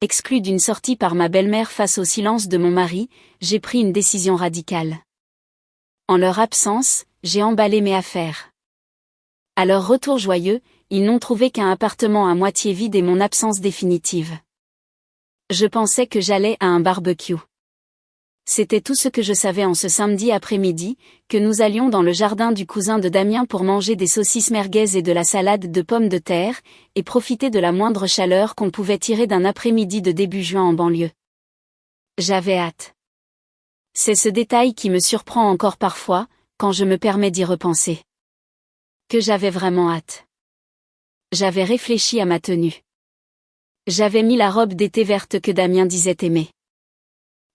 Exclue d'une sortie par ma belle-mère face au silence de mon mari, j'ai pris une décision radicale. En leur absence, j'ai emballé mes affaires. À leur retour joyeux, ils n'ont trouvé qu'un appartement à moitié vide et mon absence définitive. Je pensais que j'allais à un barbecue. C'était tout ce que je savais en ce samedi après-midi, que nous allions dans le jardin du cousin de Damien pour manger des saucisses merguez et de la salade de pommes de terre, et profiter de la moindre chaleur qu'on pouvait tirer d'un après-midi de début juin en banlieue. J'avais hâte. C'est ce détail qui me surprend encore parfois, quand je me permets d'y repenser. Que j'avais vraiment hâte. J'avais réfléchi à ma tenue. J'avais mis la robe d'été verte que Damien disait aimer.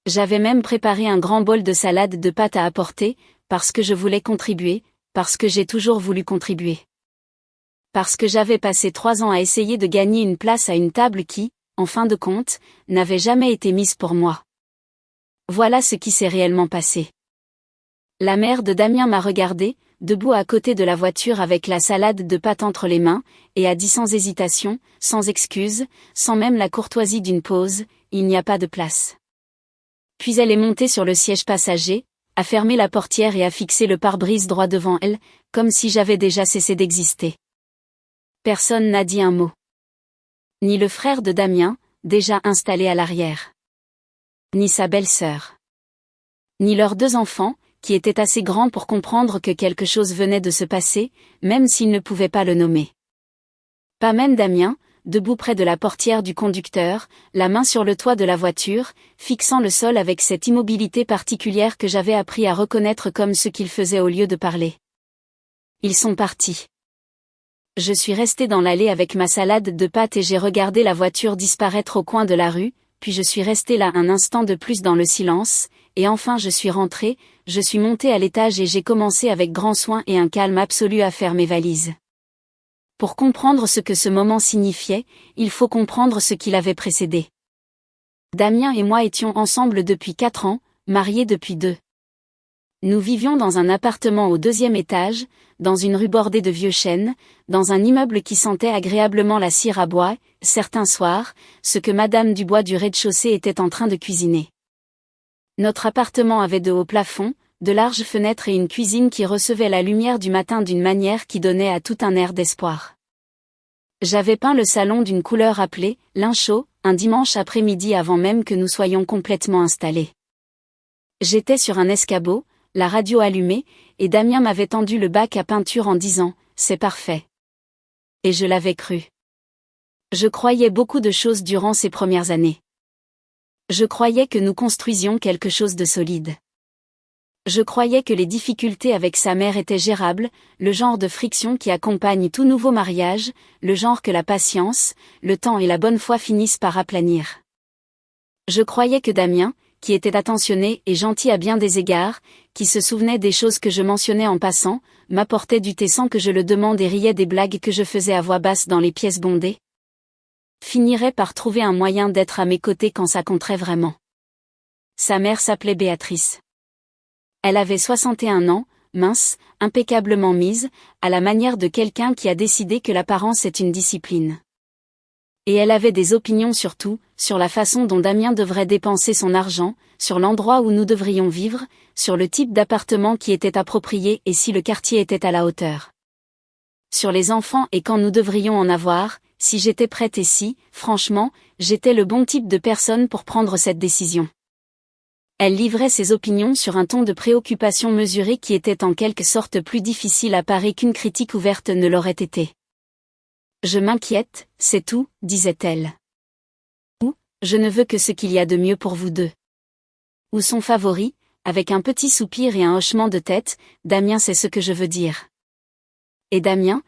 J'avais même préparé un grand bol de salade de pâtes à apporter, parce que je voulais contribuer, parce que j'ai toujours voulu contribuer. Parce que j'avais passé 3 ans à essayer de gagner une place à une table qui, en fin de compte, n'avait jamais été mise pour moi. Voilà ce qui s'est réellement passé. La mère de Damien m'a regardé, debout à côté de la voiture avec la salade de pâtes entre les mains, et a dit sans hésitation, sans excuse, sans même la courtoisie d'une pause, « Il n'y a pas de place ». Puis elle est montée sur le siège passager, a fermé la portière et a fixé le pare-brise droit devant elle, comme si j'avais déjà cessé d'exister. Personne n'a dit un mot. Ni le frère de Damien, déjà installé à l'arrière. Ni sa belle-sœur. Ni leurs 2 enfants, qui étaient assez grands pour comprendre que quelque chose venait de se passer, même s'ils ne pouvaient pas le nommer. Pas même Damien, debout près de la portière du conducteur, la main sur le toit de la voiture, fixant le sol avec cette immobilité particulière que j'avais appris à reconnaître comme ce qu'il faisait au lieu de parler. Ils sont partis. Je suis resté dans l'allée avec ma salade de pâtes et j'ai regardé la voiture disparaître au coin de la rue, puis je suis resté là un instant de plus dans le silence, et enfin je suis rentré, je suis monté à l'étage et j'ai commencé avec grand soin et un calme absolu à faire mes valises. Pour comprendre ce que ce moment signifiait, il faut comprendre ce qui l'avait précédé. Damien et moi étions ensemble depuis 4 ans, mariés depuis 2. Nous vivions dans un appartement au 2e étage, dans une rue bordée de vieux chênes, dans un immeuble qui sentait agréablement la cire à bois, certains soirs, ce que Madame Dubois du rez-de-chaussée était en train de cuisiner. Notre appartement avait de hauts plafonds, de larges fenêtres et une cuisine qui recevait la lumière du matin d'une manière qui donnait à tout un air d'espoir. J'avais peint le salon d'une couleur appelée « lin chaud » un dimanche après-midi avant même que nous soyons complètement installés. J'étais sur un escabeau, la radio allumée, et Damien m'avait tendu le bac à peinture en disant « c'est parfait ». Et je l'avais cru. Je croyais beaucoup de choses durant ces premières années. Je croyais que nous construisions quelque chose de solide. Je croyais que les difficultés avec sa mère étaient gérables, le genre de friction qui accompagne tout nouveau mariage, le genre que la patience, le temps et la bonne foi finissent par aplanir. Je croyais que Damien, qui était attentionné et gentil à bien des égards, qui se souvenait des choses que je mentionnais en passant, m'apportait du thé sans que je le demande et riait des blagues que je faisais à voix basse dans les pièces bondées, finirait par trouver un moyen d'être à mes côtés quand ça compterait vraiment. Sa mère s'appelait Béatrice. Elle avait 61 ans, mince, impeccablement mise, à la manière de quelqu'un qui a décidé que l'apparence est une discipline. Et elle avait des opinions sur tout, sur la façon dont Damien devrait dépenser son argent, sur l'endroit où nous devrions vivre, sur le type d'appartement qui était approprié et si le quartier était à la hauteur. Sur les enfants et quand nous devrions en avoir, si j'étais prête et si, franchement, j'étais le bon type de personne pour prendre cette décision. Elle livrait ses opinions sur un ton de préoccupation mesurée qui était en quelque sorte plus difficile à parer qu'une critique ouverte ne l'aurait été. Je m'inquiète, c'est tout, disait-elle. Ou, je ne veux que ce qu'il y a de mieux pour vous deux. Ou son favori, avec un petit soupir et un hochement de tête, Damien c'est ce que je veux dire. Et Damien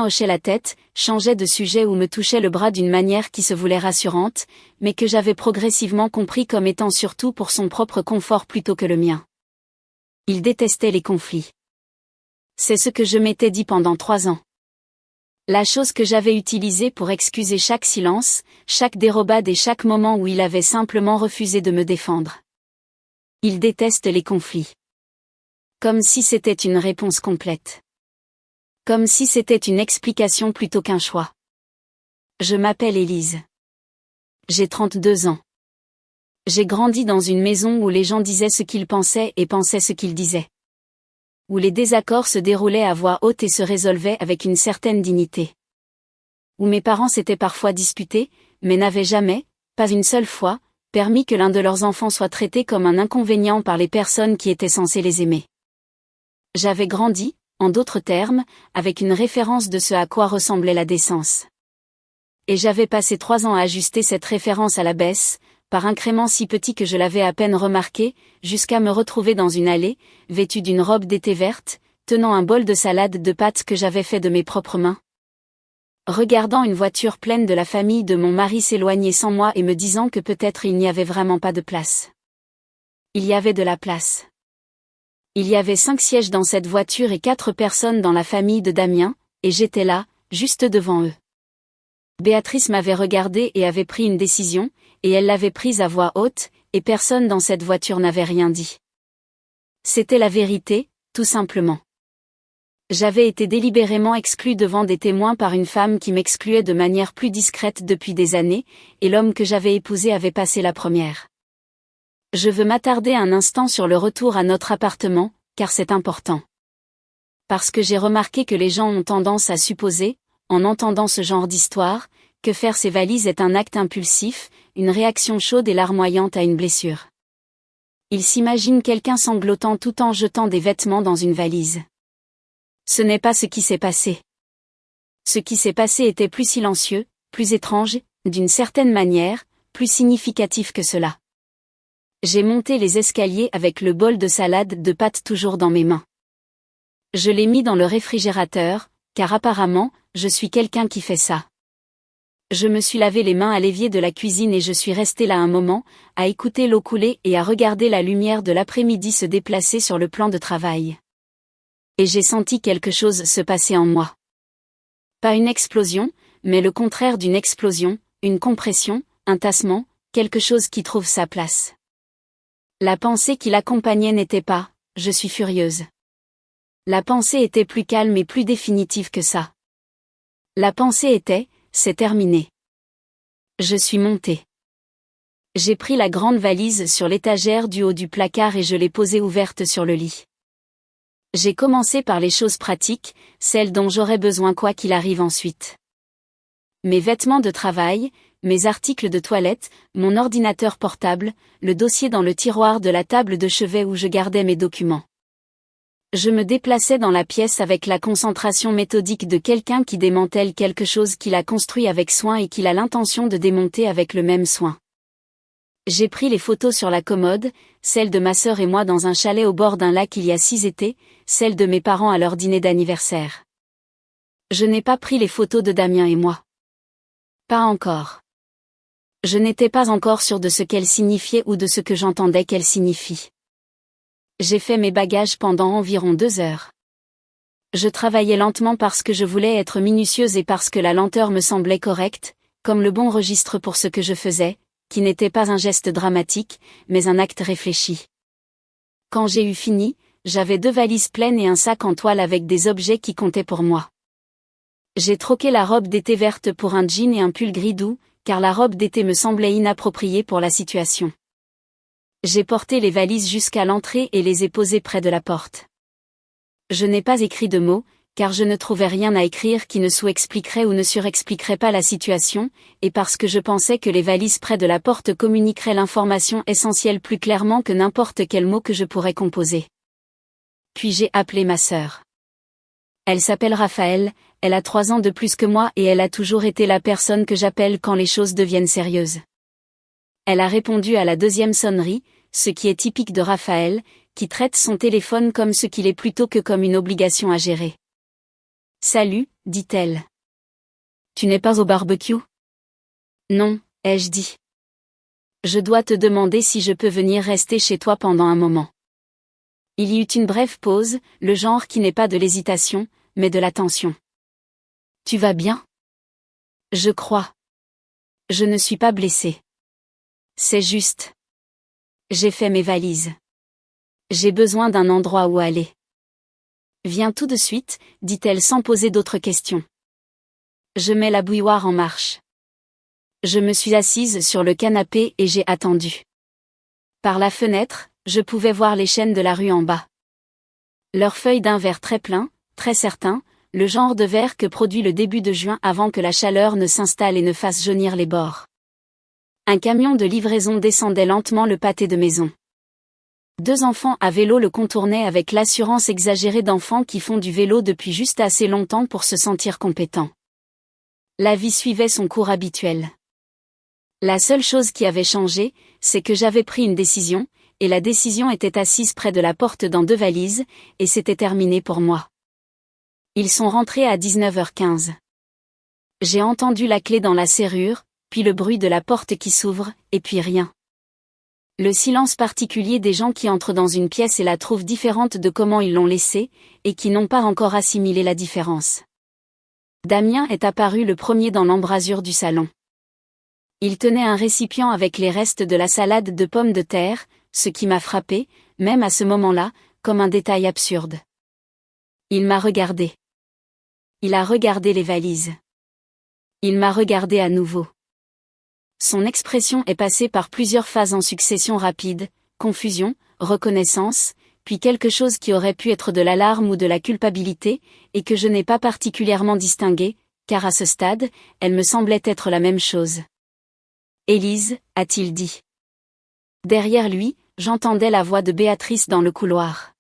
hochait la tête, changeait de sujet ou me touchait le bras d'une manière qui se voulait rassurante, mais que j'avais progressivement compris comme étant surtout pour son propre confort plutôt que le mien. Il détestait les conflits. C'est ce que je m'étais dit pendant 3 ans. La chose que j'avais utilisée pour excuser chaque silence, chaque dérobade et chaque moment où il avait simplement refusé de me défendre. Il déteste les conflits. Comme si c'était une réponse complète. Comme si c'était une explication plutôt qu'un choix. Je m'appelle Élise. J'ai 32 ans. J'ai grandi dans une maison où les gens disaient ce qu'ils pensaient et pensaient ce qu'ils disaient. Où les désaccords se déroulaient à voix haute et se résolvaient avec une certaine dignité. Où mes parents s'étaient parfois disputés, mais n'avaient jamais, pas une seule fois, permis que l'un de leurs enfants soit traité comme un inconvénient par les personnes qui étaient censées les aimer. J'avais grandi, en d'autres termes, avec une référence de ce à quoi ressemblait la décence. Et j'avais passé 3 ans à ajuster cette référence à la baisse, par incrément si petit que je l'avais à peine remarqué, jusqu'à me retrouver dans une allée, vêtue d'une robe d'été verte, tenant un bol de salade de pâtes que j'avais fait de mes propres mains. Regardant une voiture pleine de la famille de mon mari s'éloigner sans moi et me disant que peut-être il n'y avait vraiment pas de place. Il y avait de la place. Il y avait 5 sièges dans cette voiture et 4 personnes dans la famille de Damien, et j'étais là, juste devant eux. Béatrice m'avait regardé et avait pris une décision, et elle l'avait prise à voix haute, et personne dans cette voiture n'avait rien dit. C'était la vérité, tout simplement. J'avais été délibérément exclue devant des témoins par une femme qui m'excluait de manière plus discrète depuis des années, et l'homme que j'avais épousé avait passé la première. Je veux m'attarder un instant sur le retour à notre appartement, car c'est important. Parce que j'ai remarqué que les gens ont tendance à supposer, en entendant ce genre d'histoire, que faire ses valises est un acte impulsif, une réaction chaude et larmoyante à une blessure. Ils s'imaginent quelqu'un sanglotant tout en jetant des vêtements dans une valise. Ce n'est pas ce qui s'est passé. Ce qui s'est passé était plus silencieux, plus étrange, d'une certaine manière, plus significatif que cela. J'ai monté les escaliers avec le bol de salade de pâtes toujours dans mes mains. Je l'ai mis dans le réfrigérateur, car apparemment, je suis quelqu'un qui fait ça. Je me suis lavé les mains à l'évier de la cuisine et je suis resté là un moment, à écouter l'eau couler et à regarder la lumière de l'après-midi se déplacer sur le plan de travail. Et j'ai senti quelque chose se passer en moi. Pas une explosion, mais le contraire d'une explosion, une compression, un tassement, quelque chose qui trouve sa place. La pensée qui l'accompagnait n'était pas « je suis furieuse ». La pensée était plus calme et plus définitive que ça. La pensée était « c'est terminé ». Je suis montée. J'ai pris la grande valise sur l'étagère du haut du placard et je l'ai posée ouverte sur le lit. J'ai commencé par les choses pratiques, celles dont j'aurais besoin quoi qu'il arrive ensuite. Mes vêtements de travail, mes articles de toilette, mon ordinateur portable, le dossier dans le tiroir de la table de chevet où je gardais mes documents. Je me déplaçais dans la pièce avec la concentration méthodique de quelqu'un qui démantèle quelque chose qu'il a construit avec soin et qu'il a l'intention de démonter avec le même soin. J'ai pris les photos sur la commode, celles de ma sœur et moi dans un chalet au bord d'un lac il y a 6 étés, celles de mes parents à leur dîner d'anniversaire. Je n'ai pas pris les photos de Damien et moi. Pas encore. Je n'étais pas encore sûre de ce qu'elles signifiaient ou de ce que j'entendais qu'elles signifient. J'ai fait mes bagages pendant environ 2 heures. Je travaillais lentement parce que je voulais être minutieuse et parce que la lenteur me semblait correcte, comme le bon registre pour ce que je faisais, qui n'était pas un geste dramatique, mais un acte réfléchi. Quand j'ai eu fini, j'avais 2 valises pleines et un sac en toile avec des objets qui comptaient pour moi. J'ai troqué la robe d'été verte pour un jean et un pull gris doux, car la robe d'été me semblait inappropriée pour la situation. J'ai porté les valises jusqu'à l'entrée et les ai posées près de la porte. Je n'ai pas écrit de mots, car je ne trouvais rien à écrire qui ne sous-expliquerait ou ne surexpliquerait pas la situation, et parce que je pensais que les valises près de la porte communiqueraient l'information essentielle plus clairement que n'importe quel mot que je pourrais composer. Puis j'ai appelé ma sœur. Elle s'appelle Raphaël, elle a 3 ans de plus que moi et elle a toujours été la personne que j'appelle quand les choses deviennent sérieuses. Elle a répondu à la 2e sonnerie, ce qui est typique de Raphaël, qui traite son téléphone comme ce qu'il est plutôt que comme une obligation à gérer. « Salut », dit-elle. « Tu n'es pas au barbecue ? » ?»« Non, ai-je dit. Je dois te demander si je peux venir rester chez toi pendant un moment. Il y eut une brève pause, le genre qui n'est pas de l'hésitation, mais de l'attention. « Tu vas bien ? » ?»« Je crois. Je ne suis pas blessée. C'est juste. J'ai fait mes valises. J'ai besoin d'un endroit où aller. Viens tout de suite, dit-elle sans poser d'autres questions. Je mets la bouilloire en marche. Je me suis assise sur le canapé et j'ai attendu. Par la fenêtre, je pouvais voir les chênes de la rue en bas. Leurs feuilles d'un vert très plein, très certain, le genre de vert que produit le début de juin avant que la chaleur ne s'installe et ne fasse jaunir les bords. Un camion de livraison descendait lentement le pâté de maison. 2 enfants à vélo le contournaient avec l'assurance exagérée d'enfants qui font du vélo depuis juste assez longtemps pour se sentir compétents. La vie suivait son cours habituel. La seule chose qui avait changé, c'est que j'avais pris une décision, et la décision était assise près de la porte dans 2 valises, et c'était terminé pour moi. Ils sont rentrés à 19h15. J'ai entendu la clé dans la serrure, puis le bruit de la porte qui s'ouvre, et puis rien. Le silence particulier des gens qui entrent dans une pièce et la trouvent différente de comment ils l'ont laissée, et qui n'ont pas encore assimilé la différence. Damien est apparu le premier dans l'embrasure du salon. Il tenait un récipient avec les restes de la salade de pommes de terre, ce qui m'a frappé, même à ce moment-là, comme un détail absurde. Il m'a regardé. Il a regardé les valises. Il m'a regardé à nouveau. Son expression est passée par plusieurs phases en succession rapide, confusion, reconnaissance, puis quelque chose qui aurait pu être de l'alarme ou de la culpabilité, et que je n'ai pas particulièrement distingué, car à ce stade, elle me semblait être la même chose. Élise, a-t-il dit. Derrière lui, j'entendais la voix de Béatrice dans le couloir.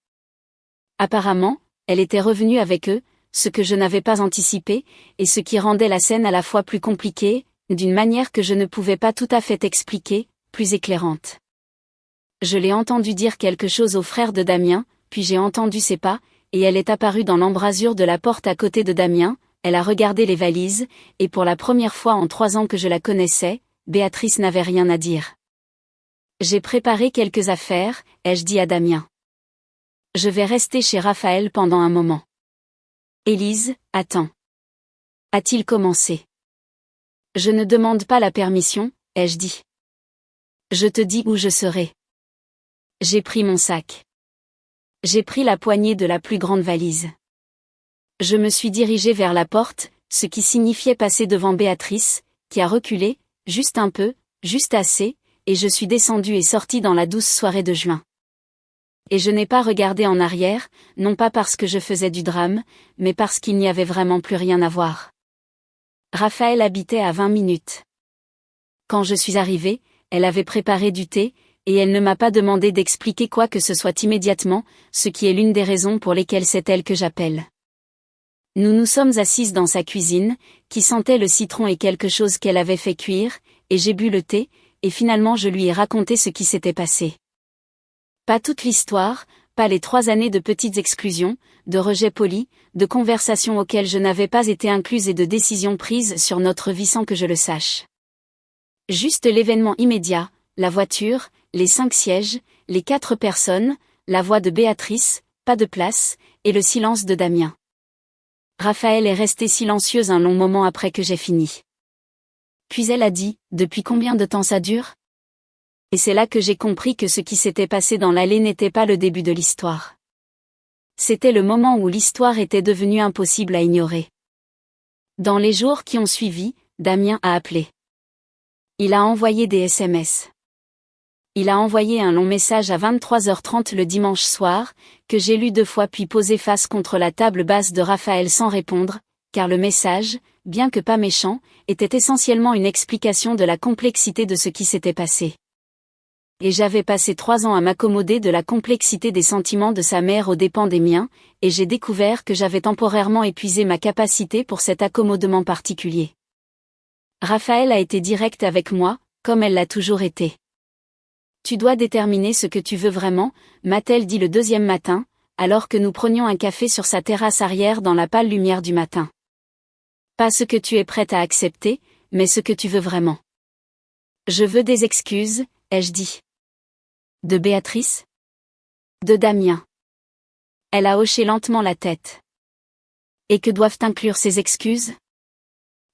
Apparemment, elle était revenue avec eux, ce que je n'avais pas anticipé, et ce qui rendait la scène à la fois plus compliquée, d'une manière que je ne pouvais pas tout à fait expliquer, plus éclairante. Je l'ai entendu dire quelque chose au frère de Damien, puis j'ai entendu ses pas, et elle est apparue dans l'embrasure de la porte à côté de Damien, elle a regardé les valises, et pour la première fois en 3 ans que je la connaissais, Béatrice n'avait rien à dire. J'ai préparé quelques affaires, ai-je dit à Damien. Je vais rester chez Raphaël pendant un moment. Élise, attends. A-t-il commencé? Je ne demande pas la permission, ai-je dit. Je te dis où je serai. J'ai pris mon sac. J'ai pris la poignée de la plus grande valise. Je me suis dirigée vers la porte, ce qui signifiait passer devant Béatrice, qui a reculé, juste un peu, juste assez, et je suis descendue et sortie dans la douce soirée de juin. Et je n'ai pas regardé en arrière, non pas parce que je faisais du drame, mais parce qu'il n'y avait vraiment plus rien à voir. Raphaël habitait à 20 minutes. Quand je suis arrivée, elle avait préparé du thé, et elle ne m'a pas demandé d'expliquer quoi que ce soit immédiatement, ce qui est l'une des raisons pour lesquelles c'est elle que j'appelle. Nous nous sommes assises dans sa cuisine, qui sentait le citron et quelque chose qu'elle avait fait cuire, et j'ai bu le thé, et finalement je lui ai raconté ce qui s'était passé. Pas toute l'histoire, pas les 3 années de petites exclusions, de rejets polis, de conversations auxquelles je n'avais pas été incluse et de décisions prises sur notre vie sans que je le sache. Juste l'événement immédiat, la voiture, les 5 sièges, les 4 personnes, la voix de Béatrice, pas de place, et le silence de Damien. Raphaël est restée silencieuse un long moment après que j'ai fini. Puis elle a dit, depuis combien de temps ça dure? Et c'est là que j'ai compris que ce qui s'était passé dans l'allée n'était pas le début de l'histoire. C'était le moment où l'histoire était devenue impossible à ignorer. Dans les jours qui ont suivi, Damien a appelé. Il a envoyé des SMS. Il a envoyé un long message à 23h30 le dimanche soir, que j'ai lu 2 fois puis posé face contre la table basse de Raphaël sans répondre, car le message, bien que pas méchant, était essentiellement une explication de la complexité de ce qui s'était passé. Et j'avais passé 3 ans à m'accommoder de la complexité des sentiments de sa mère aux dépens des miens, et j'ai découvert que j'avais temporairement épuisé ma capacité pour cet accommodement particulier. Raphaël a été direct avec moi, comme elle l'a toujours été. Tu dois déterminer ce que tu veux vraiment, m'a-t-elle dit le 2e matin, alors que nous prenions un café sur sa terrasse arrière dans la pâle lumière du matin. Pas ce que tu es prête à accepter, mais ce que tu veux vraiment. Je veux des excuses, ai-je dit. De Béatrice? De Damien. Elle a hoché lentement la tête. Et que doivent inclure ces excuses?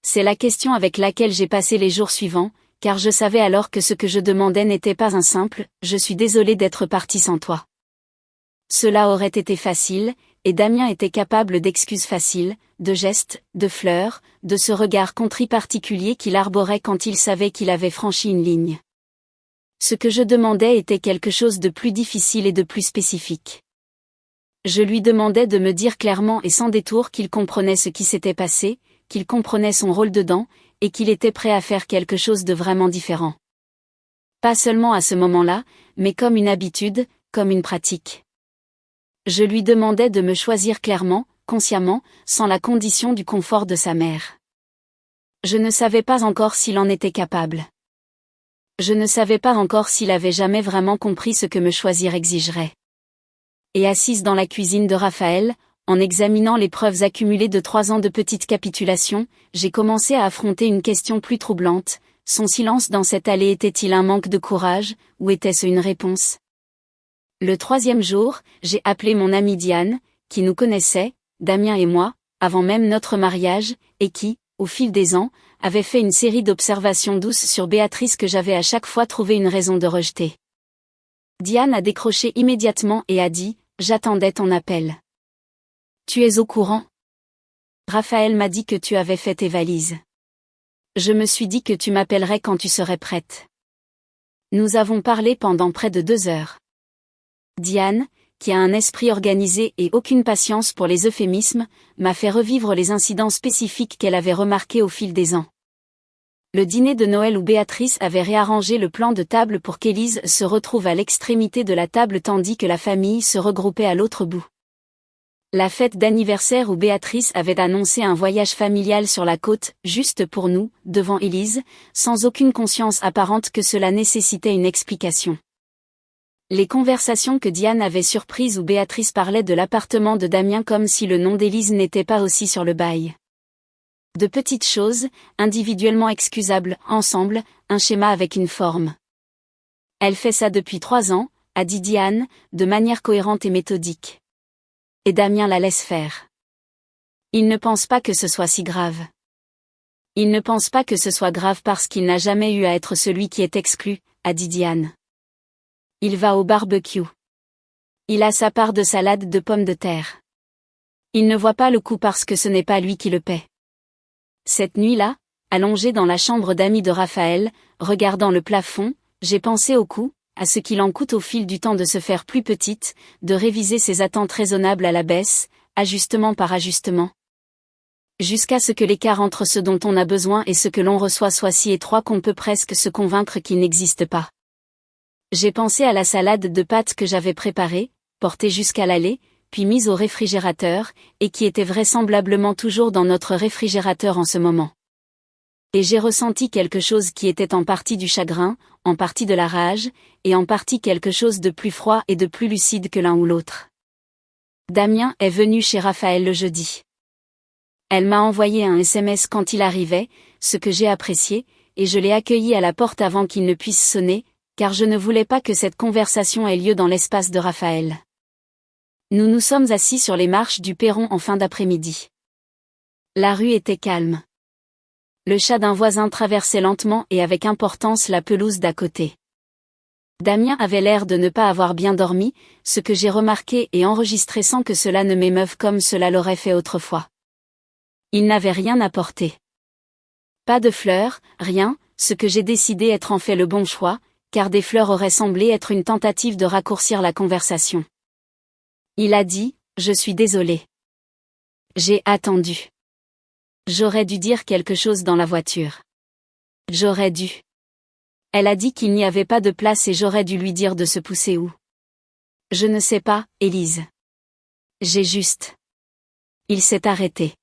C'est la question avec laquelle j'ai passé les jours suivants, car je savais alors que ce que je demandais n'était pas un simple « je suis désolée d'être partie sans toi ». Cela aurait été facile, et Damien était capable d'excuses faciles, de gestes, de fleurs, de ce regard contrit particulier qu'il arborait quand il savait qu'il avait franchi une ligne. Ce que je demandais était quelque chose de plus difficile et de plus spécifique. Je lui demandais de me dire clairement et sans détour qu'il comprenait ce qui s'était passé, qu'il comprenait son rôle dedans, et qu'il était prêt à faire quelque chose de vraiment différent. Pas seulement à ce moment-là, mais comme une habitude, comme une pratique. Je lui demandais de me choisir clairement, consciemment, sans la condition du confort de sa mère. Je ne savais pas encore s'il en était capable. Je ne savais pas encore s'il avait jamais vraiment compris ce que me choisir exigerait. Et assise dans la cuisine de Raphaël, en examinant les preuves accumulées de 3 ans de petites capitulations, j'ai commencé à affronter une question plus troublante. Son silence dans cette allée était-il un manque de courage, ou était-ce une réponse? Le 3e jour, j'ai appelé mon amie Diane, qui nous connaissait, Damien et moi, avant même notre mariage, et qui, au fil des ans, avait fait une série d'observations douces sur Béatrice que j'avais à chaque fois trouvé une raison de rejeter. Diane a décroché immédiatement et a dit « J'attendais ton appel. Tu es au courant? Raphaël m'a dit que tu avais fait tes valises. Je me suis dit que tu m'appellerais quand tu serais prête. » Nous avons parlé pendant près de 2 heures. Diane, qui a un esprit organisé et aucune patience pour les euphémismes, m'a fait revivre les incidents spécifiques qu'elle avait remarqués au fil des ans. Le dîner de Noël où Béatrice avait réarrangé le plan de table pour qu'Élise se retrouve à l'extrémité de la table tandis que la famille se regroupait à l'autre bout. La fête d'anniversaire où Béatrice avait annoncé un voyage familial sur la côte, juste pour nous, devant Élise, sans aucune conscience apparente que cela nécessitait une explication. Les conversations que Diane avait surprises où Béatrice parlait de l'appartement de Damien comme si le nom d'Élise n'était pas aussi sur le bail. De petites choses, individuellement excusables, ensemble, un schéma avec une forme. Elle fait ça depuis 3 ans, a dit Diane, de manière cohérente et méthodique. Et Damien la laisse faire. Il ne pense pas que ce soit si grave. Il ne pense pas que ce soit grave parce qu'il n'a jamais eu à être celui qui est exclu, a dit Diane. Il va au barbecue. Il a sa part de salade de pommes de terre. Il ne voit pas le coup parce que ce n'est pas lui qui le paie. Cette nuit-là, allongée dans la chambre d'amis de Raphaël, regardant le plafond, j'ai pensé au coup, à ce qu'il en coûte au fil du temps de se faire plus petite, de réviser ses attentes raisonnables à la baisse, ajustement par ajustement. Jusqu'à ce que l'écart entre ce dont on a besoin et ce que l'on reçoit soit si étroit qu'on peut presque se convaincre qu'il n'existe pas. J'ai pensé à la salade de pâtes que j'avais préparée, portée jusqu'à l'allée, puis mise au réfrigérateur, et qui était vraisemblablement toujours dans notre réfrigérateur en ce moment. Et j'ai ressenti quelque chose qui était en partie du chagrin, en partie de la rage, et en partie quelque chose de plus froid et de plus lucide que l'un ou l'autre. Damien est venu chez Raphaël le jeudi. Elle m'a envoyé un SMS quand il arrivait, ce que j'ai apprécié, et je l'ai accueilli à la porte avant qu'il ne puisse sonner, car je ne voulais pas que cette conversation ait lieu dans l'espace de Raphaël. Nous nous sommes assis sur les marches du perron en fin d'après-midi. La rue était calme. Le chat d'un voisin traversait lentement et avec importance la pelouse d'à côté. Damien avait l'air de ne pas avoir bien dormi, ce que j'ai remarqué et enregistré sans que cela ne m'émeuve comme cela l'aurait fait autrefois. Il n'avait rien apporté. Pas de fleurs, rien, ce que j'ai décidé être en fait le bon choix, car des fleurs auraient semblé être une tentative de raccourcir la conversation. Il a dit, « Je suis désolé. J'ai attendu. J'aurais dû dire quelque chose dans la voiture. J'aurais dû. » Elle a dit qu'il n'y avait pas de place et j'aurais dû lui dire de se pousser où. Je ne sais pas, Élise. J'ai juste. Il s'est arrêté.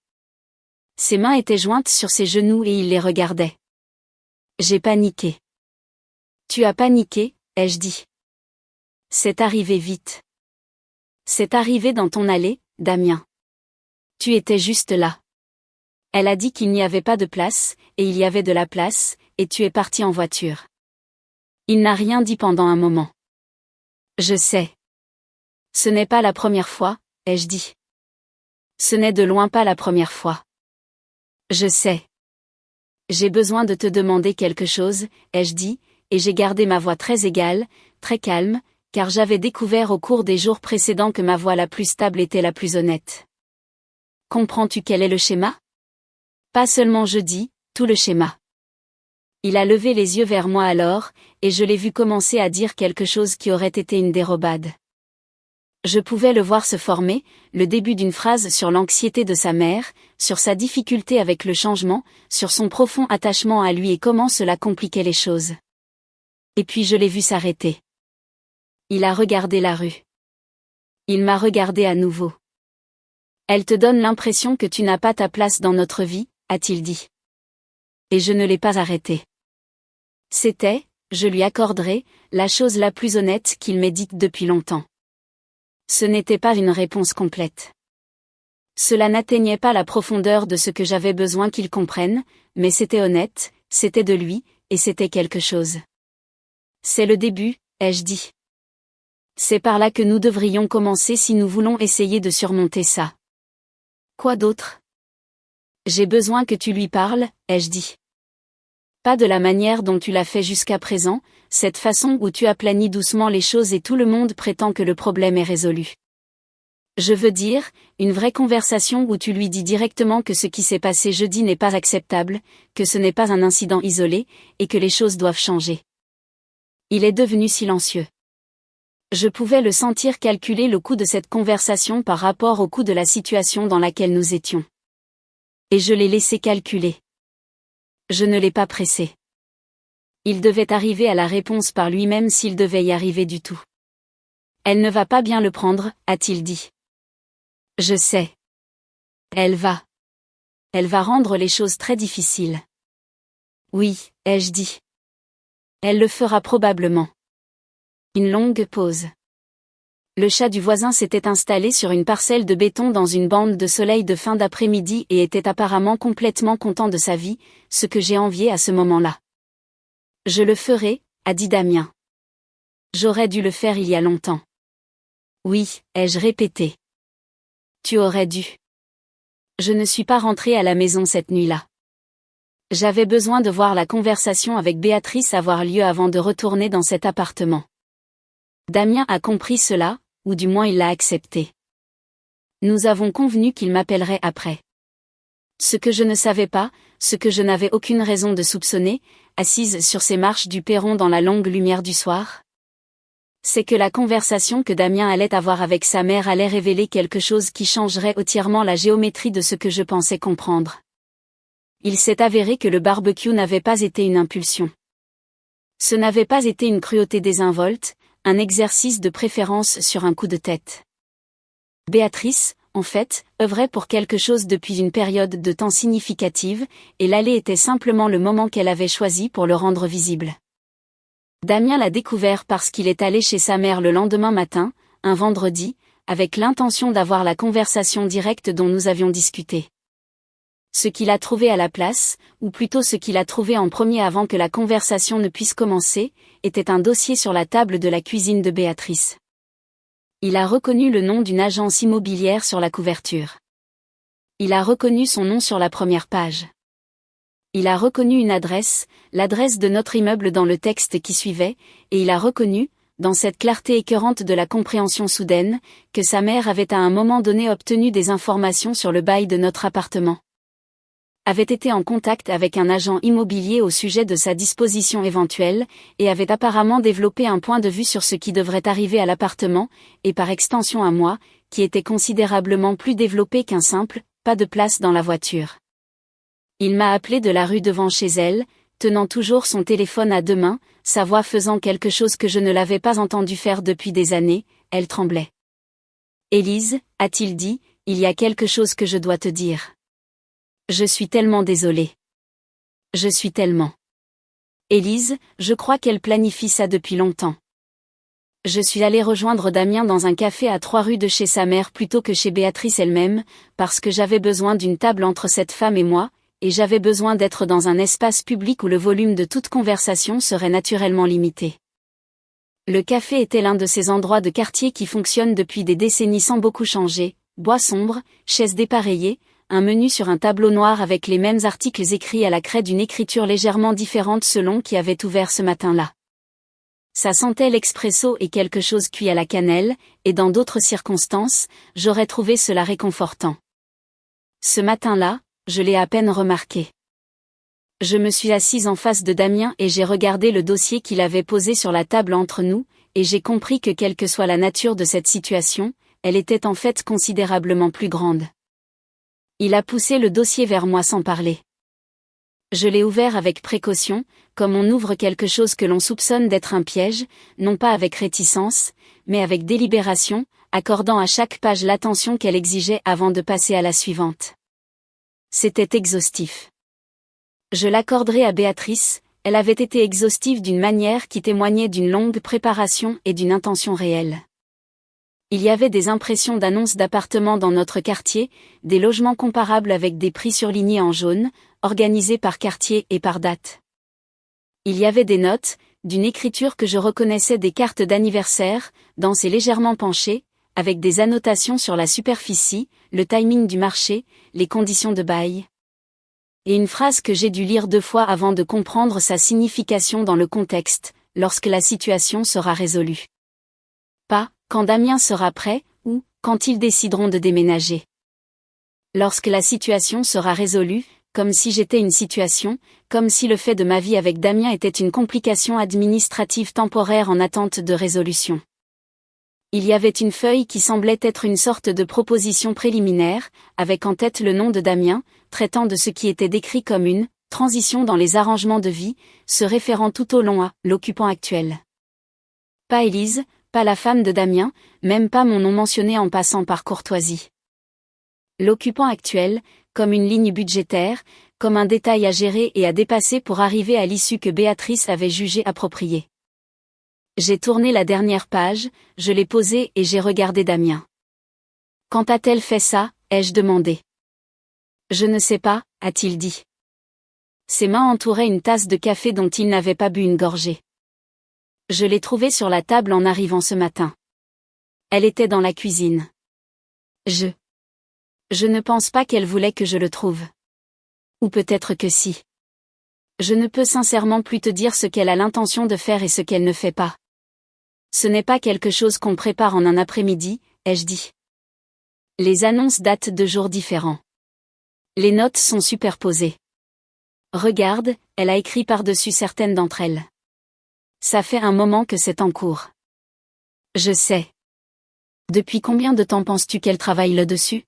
Ses mains étaient jointes sur ses genoux et il les regardait. J'ai paniqué. Tu as paniqué, ai-je dit. C'est arrivé vite. C'est arrivé dans ton allée, Damien. Tu étais juste là. Elle a dit qu'il n'y avait pas de place, et il y avait de la place, et tu es parti en voiture. Il n'a rien dit pendant un moment. Je sais. Ce n'est pas la première fois, ai-je dit. Ce n'est de loin pas la première fois. Je sais. J'ai besoin de te demander quelque chose, ai-je dit, et j'ai gardé ma voix très égale, très calme, car j'avais découvert au cours des jours précédents que ma voix la plus stable était la plus honnête. Comprends-tu quel est le schéma? Pas seulement je dis, tout le schéma. Il a levé les yeux vers moi alors, et je l'ai vu commencer à dire quelque chose qui aurait été une dérobade. Je pouvais le voir se former, le début d'une phrase sur l'anxiété de sa mère, sur sa difficulté avec le changement, sur son profond attachement à lui et comment cela compliquait les choses. Et puis je l'ai vu s'arrêter. Il a regardé la rue. Il m'a regardé à nouveau. Elle te donne l'impression que tu n'as pas ta place dans notre vie, a-t-il dit. Et je ne l'ai pas arrêté. C'était, je lui accorderai, la chose la plus honnête qu'il m'ait dite depuis longtemps. Ce n'était pas une réponse complète. Cela n'atteignait pas la profondeur de ce que j'avais besoin qu'il comprenne, mais c'était honnête, c'était de lui, et c'était quelque chose. C'est le début, ai-je dit. C'est par là que nous devrions commencer si nous voulons essayer de surmonter ça. Quoi d'autre? J'ai besoin que tu lui parles, ai-je dit. Pas de la manière dont tu l'as fait jusqu'à présent, cette façon où tu aplanis doucement les choses et tout le monde prétend que le problème est résolu. Je veux dire, une vraie conversation où tu lui dis directement que ce qui s'est passé jeudi n'est pas acceptable, que ce n'est pas un incident isolé, et que les choses doivent changer. Il est devenu silencieux. Je pouvais le sentir calculer le coût de cette conversation par rapport au coût de la situation dans laquelle nous étions. Et je l'ai laissé calculer. Je ne l'ai pas pressé. Il devait arriver à la réponse par lui-même s'il devait y arriver du tout. Elle ne va pas bien le prendre, a-t-il dit. Je sais. Elle va. Elle va rendre les choses très difficiles. Oui, ai-je dit. Elle le fera probablement. Une longue pause. Le chat du voisin s'était installé sur une parcelle de béton dans une bande de soleil de fin d'après-midi et était apparemment complètement content de sa vie, ce que j'ai envié à ce moment-là. Je le ferai, a dit Damien. J'aurais dû le faire il y a longtemps. Oui, ai-je répété. Tu aurais dû. Je ne suis pas rentrée à la maison cette nuit-là. J'avais besoin de voir la conversation avec Béatrice avoir lieu avant de retourner dans cet appartement. Damien a compris cela, ou du moins il l'a accepté. Nous avons convenu qu'il m'appellerait après. Ce que je ne savais pas, ce que je n'avais aucune raison de soupçonner, assise sur ces marches du perron dans la longue lumière du soir, c'est que la conversation que Damien allait avoir avec sa mère allait révéler quelque chose qui changerait entièrement la géométrie de ce que je pensais comprendre. Il s'est avéré que le barbecue n'avait pas été une impulsion. Ce n'avait pas été une cruauté désinvolte, un exercice de préférence sur un coup de tête. Béatrice, en fait, œuvrait pour quelque chose depuis une période de temps significative, et l'aller était simplement le moment qu'elle avait choisi pour le rendre visible. Damien l'a découvert parce qu'il est allé chez sa mère le lendemain matin, un vendredi, avec l'intention d'avoir la conversation directe dont nous avions discuté. Ce qu'il a trouvé à la place, ou plutôt ce qu'il a trouvé en premier avant que la conversation ne puisse commencer, était un dossier sur la table de la cuisine de Béatrice. Il a reconnu le nom d'une agence immobilière sur la couverture. Il a reconnu son nom sur la première page. Il a reconnu une adresse, l'adresse de notre immeuble dans le texte qui suivait, et il a reconnu, dans cette clarté écœurante de la compréhension soudaine, que sa mère avait à un moment donné obtenu des informations sur le bail de notre appartement. Avait été en contact avec un agent immobilier au sujet de sa disposition éventuelle, et avait apparemment développé un point de vue sur ce qui devrait arriver à l'appartement, et par extension à moi, qui était considérablement plus développé qu'un simple « pas de place dans la voiture ». Il m'a appelé de la rue devant chez elle, tenant toujours son téléphone à deux mains, sa voix faisant quelque chose que je ne l'avais pas entendu faire depuis des années, elle tremblait. « Élise, a-t-il dit, il y a quelque chose que je dois te dire. Je suis tellement désolée. Je suis tellement. Élise, je crois qu'elle planifie ça depuis longtemps. Je suis allée rejoindre Damien dans un café à 3 rues de chez sa mère plutôt que chez Béatrice elle-même, parce que j'avais besoin d'une table entre cette femme et moi, et j'avais besoin d'être dans un espace public où le volume de toute conversation serait naturellement limité. Le café était l'un de ces endroits de quartier qui fonctionnent depuis des décennies sans beaucoup changer, bois sombre, chaises dépareillées, un menu sur un tableau noir avec les mêmes articles écrits à la craie d'une écriture légèrement différente selon qui avait ouvert ce matin-là. Ça sentait l'expresso et quelque chose cuit à la cannelle, et dans d'autres circonstances, j'aurais trouvé cela réconfortant. Ce matin-là, je l'ai à peine remarqué. Je me suis assise en face de Damien et j'ai regardé le dossier qu'il avait posé sur la table entre nous, et j'ai compris que quelle que soit la nature de cette situation, elle était en fait considérablement plus grande. Il a poussé le dossier vers moi sans parler. Je l'ai ouvert avec précaution, comme on ouvre quelque chose que l'on soupçonne d'être un piège, non pas avec réticence, mais avec délibération, accordant à chaque page l'attention qu'elle exigeait avant de passer à la suivante. C'était exhaustif. Je l'accorderai à Béatrice, elle avait été exhaustive d'une manière qui témoignait d'une longue préparation et d'une intention réelle. Il y avait des impressions d'annonces d'appartements dans notre quartier, des logements comparables avec des prix surlignés en jaune, organisés par quartier et par date. Il y avait des notes, d'une écriture que je reconnaissais des cartes d'anniversaire, denses et légèrement penchées, avec des annotations sur la superficie, le timing du marché, les conditions de bail. Et une phrase que j'ai dû lire 2 fois avant de comprendre sa signification dans le contexte, lorsque la situation sera résolue. Pas, quand Damien sera prêt, ou, quand ils décideront de déménager. Lorsque la situation sera résolue, comme si j'étais une situation, comme si le fait de ma vie avec Damien était une complication administrative temporaire en attente de résolution. Il y avait une feuille qui semblait être une sorte de proposition préliminaire, avec en tête le nom de Damien, traitant de ce qui était décrit comme une transition dans les arrangements de vie, se référant tout au long à l'occupant actuel. Pas Élise, pas la femme de Damien, même pas mon nom mentionné en passant par courtoisie. L'occupant actuel, comme une ligne budgétaire, comme un détail à gérer et à dépasser pour arriver à l'issue que Béatrice avait jugée appropriée. J'ai tourné la dernière page, je l'ai posée et j'ai regardé Damien. Quand a-t-elle fait ça, ai-je demandé. Je ne sais pas, a-t-il dit. Ses mains entouraient une tasse de café dont il n'avait pas bu une gorgée. Je l'ai trouvée sur la table en arrivant ce matin. Elle était dans la cuisine. Je ne pense pas qu'elle voulait que je le trouve. Ou peut-être que si. Je ne peux sincèrement plus te dire ce qu'elle a l'intention de faire et ce qu'elle ne fait pas. Ce n'est pas quelque chose qu'on prépare en un après-midi, ai-je dit. Les annonces datent de jours différents. Les notes sont superposées. Regarde, elle a écrit par-dessus certaines d'entre elles. Ça fait un moment que c'est en cours. Je sais. Depuis combien de temps penses-tu qu'elle travaille là-dessus?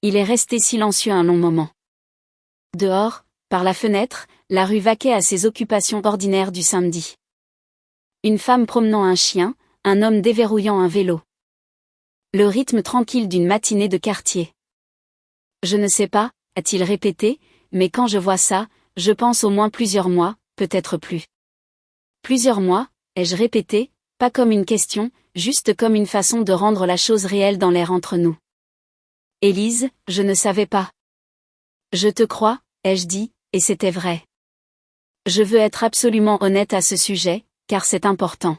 Il est resté silencieux un long moment. Dehors, par la fenêtre, la rue vaquait à ses occupations ordinaires du samedi. Une femme promenant un chien, un homme déverrouillant un vélo. Le rythme tranquille d'une matinée de quartier. Je ne sais pas, a-t-il répété, mais quand je vois ça, je pense au moins plusieurs mois, peut-être plus. Plusieurs mois, ai-je répété, pas comme une question, juste comme une façon de rendre la chose réelle dans l'air entre nous. Élise, je ne savais pas. Je te crois, ai-je dit, et c'était vrai. Je veux être absolument honnête à ce sujet, car c'est important.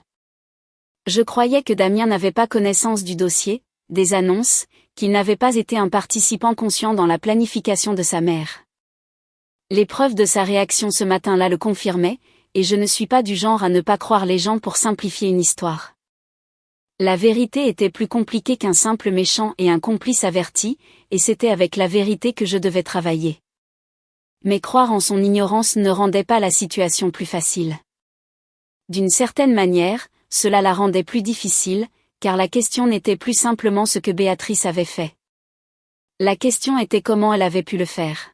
Je croyais que Damien n'avait pas connaissance du dossier, des annonces, qu'il n'avait pas été un participant conscient dans la planification de sa mère. Les preuves de sa réaction ce matin-là le confirmaient, et je ne suis pas du genre à ne pas croire les gens pour simplifier une histoire. La vérité était plus compliquée qu'un simple méchant et un complice averti, et c'était avec la vérité que je devais travailler. Mais croire en son ignorance ne rendait pas la situation plus facile. D'une certaine manière, cela la rendait plus difficile, car la question n'était plus simplement ce que Béatrice avait fait. La question était comment elle avait pu le faire.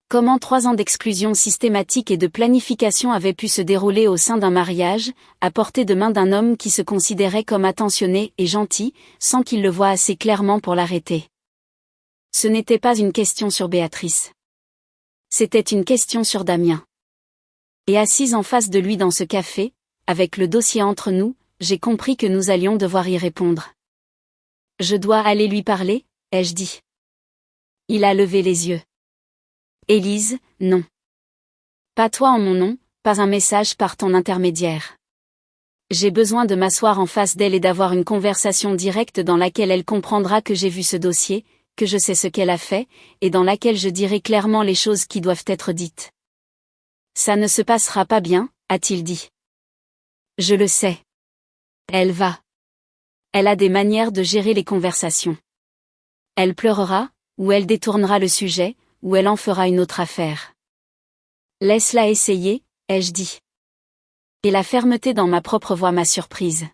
Comment 3 ans d'exclusion systématique et de planification avaient pu se dérouler au sein d'un mariage, à portée de main d'un homme qui se considérait comme attentionné et gentil, sans qu'il le voie assez clairement pour l'arrêter. Ce n'était pas une question sur Béatrice. C'était une question sur Damien. Et assise en face de lui dans ce café, avec le dossier entre nous, j'ai compris que nous allions devoir y répondre. Je dois aller lui parler, ai-je dit. Il a levé les yeux. Élise, non. Pas toi en mon nom, pas un message par ton intermédiaire. J'ai besoin de m'asseoir en face d'elle et d'avoir une conversation directe dans laquelle elle comprendra que j'ai vu ce dossier, que je sais ce qu'elle a fait, et dans laquelle je dirai clairement les choses qui doivent être dites. Ça ne se passera pas bien, a-t-il dit. Je le sais. Elle va. Elle a des manières de gérer les conversations. Elle pleurera, ou elle détournera le sujet, ou elle en fera une autre affaire. Laisse-la essayer, ai-je dit. Et la fermeté dans ma propre voix m'a surprise.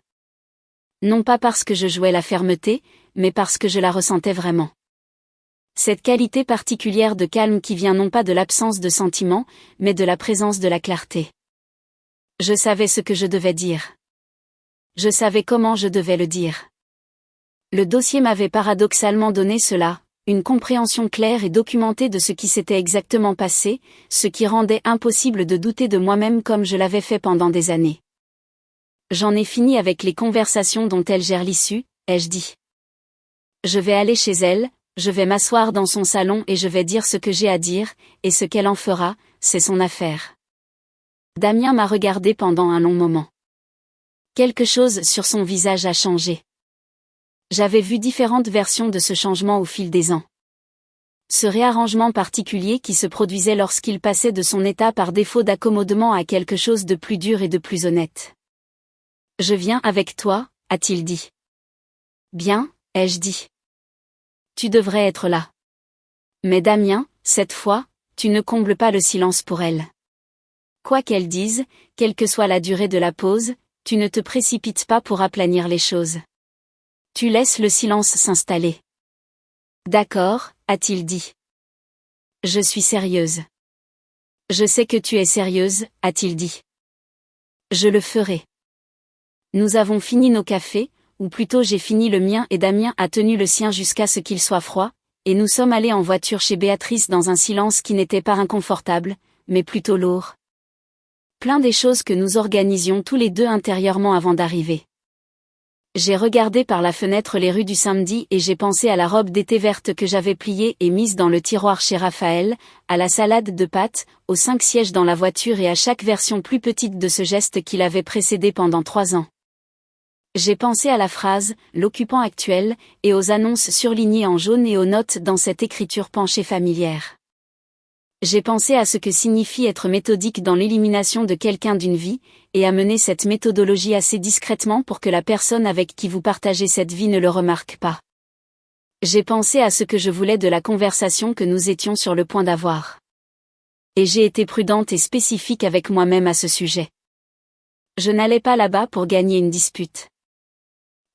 Non pas parce que je jouais la fermeté, mais parce que je la ressentais vraiment. Cette qualité particulière de calme qui vient non pas de l'absence de sentiment, mais de la présence de la clarté. Je savais ce que je devais dire. Je savais comment je devais le dire. Le dossier m'avait paradoxalement donné cela, une compréhension claire et documentée de ce qui s'était exactement passé, ce qui rendait impossible de douter de moi-même comme je l'avais fait pendant des années. J'en ai fini avec les conversations dont elle gère l'issue, ai-je dit. Je vais aller chez elle, je vais m'asseoir dans son salon et je vais dire ce que j'ai à dire, et ce qu'elle en fera, c'est son affaire. Damien m'a regardé pendant un long moment. Quelque chose sur son visage a changé. J'avais vu différentes versions de ce changement au fil des ans. Ce réarrangement particulier qui se produisait lorsqu'il passait de son état par défaut d'accommodement à quelque chose de plus dur et de plus honnête. « Je viens avec toi », a-t-il dit. « Bien », ai-je dit. « Tu devrais être là. » Mais Damien, cette fois, tu ne combles pas le silence pour elle. Quoi qu'elle dise, quelle que soit la durée de la pause, tu ne te précipites pas pour aplanir les choses. Tu laisses le silence s'installer. D'accord, a-t-il dit. Je suis sérieuse. Je sais que tu es sérieuse, a-t-il dit. Je le ferai. Nous avons fini nos cafés, ou plutôt j'ai fini le mien et Damien a tenu le sien jusqu'à ce qu'il soit froid, et nous sommes allés en voiture chez Béatrice dans un silence qui n'était pas inconfortable, mais plutôt lourd. Plein des choses que nous organisions tous les deux intérieurement avant d'arriver. J'ai regardé par la fenêtre les rues du samedi et j'ai pensé à la robe d'été verte que j'avais pliée et mise dans le tiroir chez Raphaël, à la salade de pâtes, aux 5 sièges dans la voiture et à chaque version plus petite de ce geste qui l'avait précédé pendant 3 ans. J'ai pensé à la phrase « l'occupant actuel » et aux annonces surlignées en jaune et aux notes dans cette écriture penchée familière. J'ai pensé à ce que signifie être méthodique dans l'élimination de quelqu'un d'une vie, et à mener cette méthodologie assez discrètement pour que la personne avec qui vous partagez cette vie ne le remarque pas. J'ai pensé à ce que je voulais de la conversation que nous étions sur le point d'avoir. Et j'ai été prudente et spécifique avec moi-même à ce sujet. Je n'allais pas là-bas pour gagner une dispute.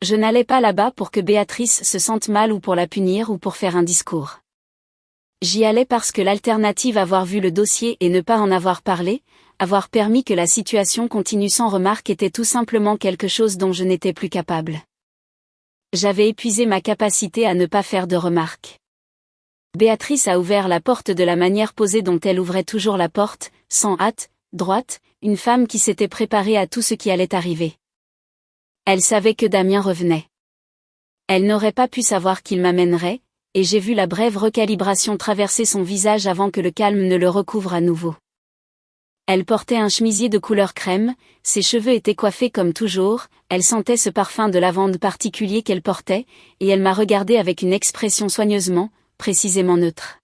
Je n'allais pas là-bas pour que Béatrice se sente mal ou pour la punir ou pour faire un discours. J'y allais parce que l'alternative avoir vu le dossier et ne pas en avoir parlé, avoir permis que la situation continue sans remarque était tout simplement quelque chose dont je n'étais plus capable. J'avais épuisé ma capacité à ne pas faire de remarques. Béatrice a ouvert la porte de la manière posée dont elle ouvrait toujours la porte, sans hâte, droite, une femme qui s'était préparée à tout ce qui allait arriver. Elle savait que Damien revenait. Elle n'aurait pas pu savoir qu'il m'amènerait, et j'ai vu la brève recalibration traverser son visage avant que le calme ne le recouvre à nouveau. Elle portait un chemisier de couleur crème, ses cheveux étaient coiffés comme toujours, elle sentait ce parfum de lavande particulier qu'elle portait, et elle m'a regardé avec une expression soigneusement, précisément neutre.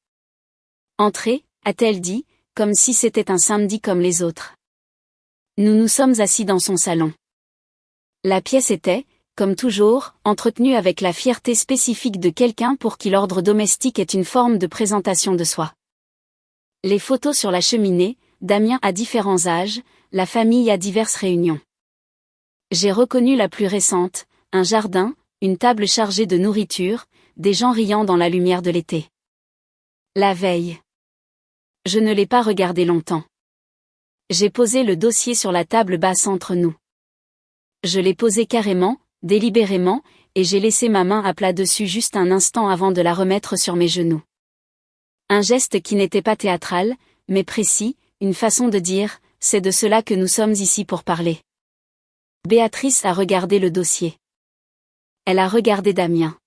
« Entrez », a-t-elle dit, comme si c'était un samedi comme les autres. Nous nous sommes assis dans son salon. La pièce était, comme toujours, entretenu avec la fierté spécifique de quelqu'un pour qui l'ordre domestique est une forme de présentation de soi. Les photos sur la cheminée, Damien à différents âges, la famille à diverses réunions. J'ai reconnu la plus récente, un jardin, une table chargée de nourriture, des gens riant dans la lumière de l'été. La veille. Je ne l'ai pas regardé longtemps. J'ai posé le dossier sur la table basse entre nous. Je l'ai posé carrément, délibérément, et j'ai laissé ma main à plat dessus juste un instant avant de la remettre sur mes genoux. Un geste qui n'était pas théâtral, mais précis, une façon de dire, c'est de cela que nous sommes ici pour parler. Béatrice a regardé le dossier. Elle a regardé Damien.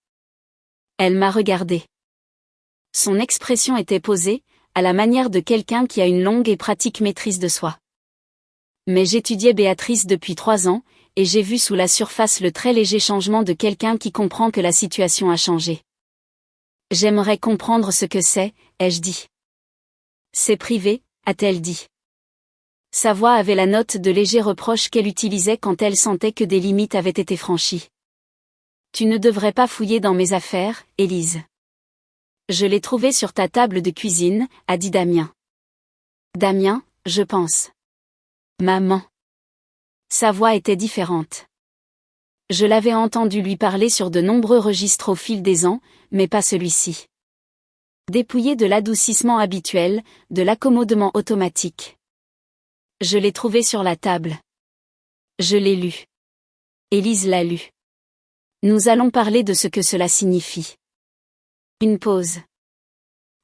Elle m'a regardé. Son expression était posée, à la manière de quelqu'un qui a une longue et pratique maîtrise de soi. Mais j'étudiais Béatrice depuis 3 ans, et j'ai vu sous la surface le très léger changement de quelqu'un qui comprend que la situation a changé. J'aimerais comprendre ce que c'est, ai-je dit. C'est privé, a-t-elle dit. Sa voix avait la note de léger reproche qu'elle utilisait quand elle sentait que des limites avaient été franchies. Tu ne devrais pas fouiller dans mes affaires, Élise. Je l'ai trouvé sur ta table de cuisine, a dit Damien. Damien, je pense. Maman. Sa voix était différente. Je l'avais entendu lui parler sur de nombreux registres au fil des ans, mais pas celui-ci. Dépouillé de l'adoucissement habituel, de l'accommodement automatique. Je l'ai trouvé sur la table. Je l'ai lu. Élise l'a lu. Nous allons parler de ce que cela signifie. Une pause.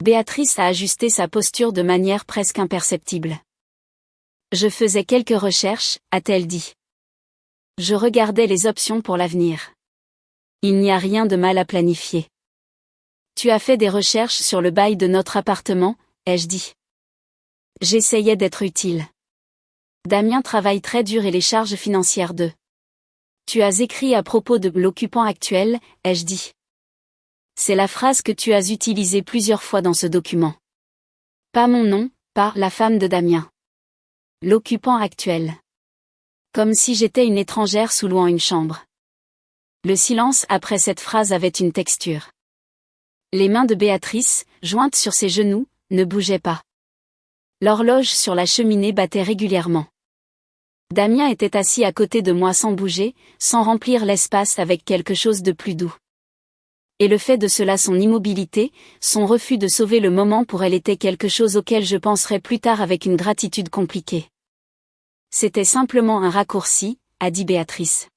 Béatrice a ajusté sa posture de manière presque imperceptible. Je faisais quelques recherches, a-t-elle dit. Je regardais les options pour l'avenir. Il n'y a rien de mal à planifier. Tu as fait des recherches sur le bail de notre appartement, ai-je dit. J'essayais d'être utile. Damien travaille très dur et les charges financières de. Tu as écrit à propos de l'occupant actuel, ai-je dit. C'est la phrase que tu as utilisée plusieurs fois dans ce document. Pas mon nom, pas la femme de Damien. L'occupant actuel. Comme si j'étais une étrangère sous-louant une chambre. Le silence après cette phrase avait une texture. Les mains de Béatrice, jointes sur ses genoux, ne bougeaient pas. L'horloge sur la cheminée battait régulièrement. Damien était assis à côté de moi sans bouger, sans remplir l'espace avec quelque chose de plus doux. Et le fait de cela, son immobilité, son refus de sauver le moment pour elle était quelque chose auquel je penserai plus tard avec une gratitude compliquée. C'était simplement un raccourci, a dit Béatrice.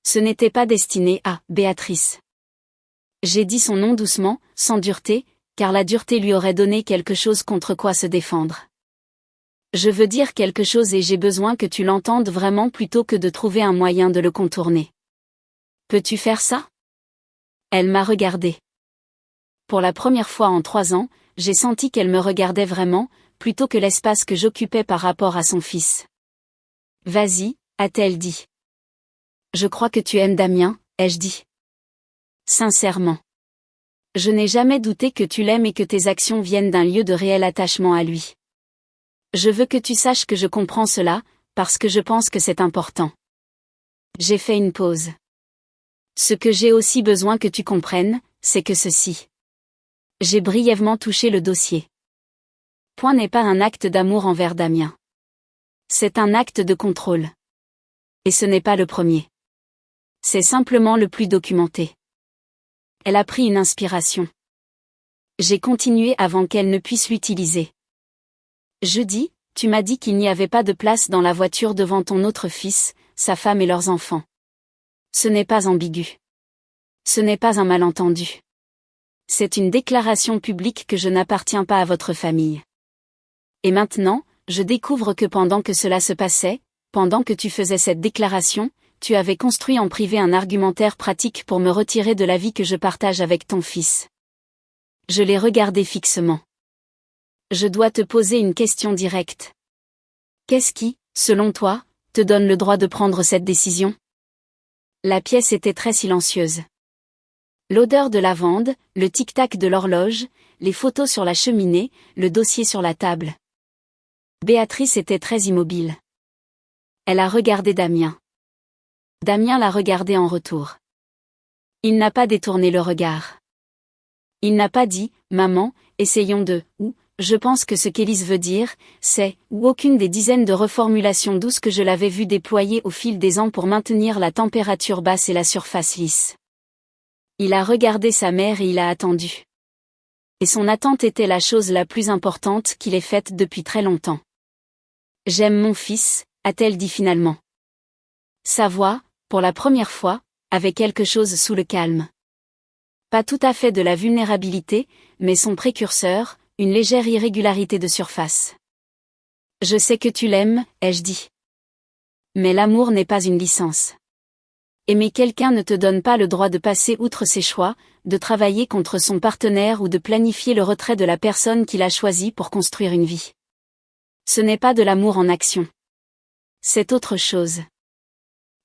Ce n'était pas destiné à Béatrice. J'ai dit son nom doucement, sans dureté, car la dureté lui aurait donné quelque chose contre quoi se défendre. Je veux dire quelque chose et j'ai besoin que tu l'entendes vraiment plutôt que de trouver un moyen de le contourner. Peux-tu faire ça? Elle m'a regardé. Pour la première fois en 3 ans, j'ai senti qu'elle me regardait vraiment, plutôt que l'espace que j'occupais par rapport à son fils. Vas-y, a-t-elle dit. Je crois que tu aimes Damien, ai-je dit. Sincèrement. Je n'ai jamais douté que tu l'aimes et que tes actions viennent d'un lieu de réel attachement à lui. Je veux que tu saches que je comprends cela, parce que je pense que c'est important. J'ai fait une pause. Ce que j'ai aussi besoin que tu comprennes, c'est que ceci. J'ai brièvement touché le dossier. Point n'est pas un acte d'amour envers Damien. C'est un acte de contrôle. Et ce n'est pas le premier. C'est simplement le plus documenté. Elle a pris une inspiration. J'ai continué avant qu'elle ne puisse l'utiliser. Jeudi, tu m'as dit qu'il n'y avait pas de place dans la voiture devant ton autre fils, sa femme et leurs enfants. Ce n'est pas ambigu. Ce n'est pas un malentendu. C'est une déclaration publique que je n'appartiens pas à votre famille. Et maintenant, je découvre que pendant que cela se passait, pendant que tu faisais cette déclaration, tu avais construit en privé un argumentaire pratique pour me retirer de la vie que je partage avec ton fils. Je l'ai regardé fixement. Je dois te poser une question directe. Qu'est-ce qui, selon toi, te donne le droit de prendre cette décision? La pièce était très silencieuse. L'odeur de lavande, le tic-tac de l'horloge, les photos sur la cheminée, le dossier sur la table. Béatrice était très immobile. Elle a regardé Damien. Damien l'a regardé en retour. Il n'a pas détourné le regard. Il n'a pas dit « Maman, essayons de » ou « Je pense que ce qu'Élise veut dire, c'est » ou aucune des dizaines de reformulations douces que je l'avais vu déployer au fil des ans pour maintenir la température basse et la surface lisse. Il a regardé sa mère et il a attendu. Et son attente était la chose la plus importante qu'il ait faite depuis très longtemps. « J'aime mon fils », a-t-elle dit finalement. Sa voix, pour la première fois, avait quelque chose sous le calme. Pas tout à fait de la vulnérabilité, mais son précurseur, une légère irrégularité de surface. Je sais que tu l'aimes, ai-je dit. Mais l'amour n'est pas une licence. Aimer quelqu'un ne te donne pas le droit de passer outre ses choix, de travailler contre son partenaire ou de planifier le retrait de la personne qu'il a choisie pour construire une vie. Ce n'est pas de l'amour en action. C'est autre chose.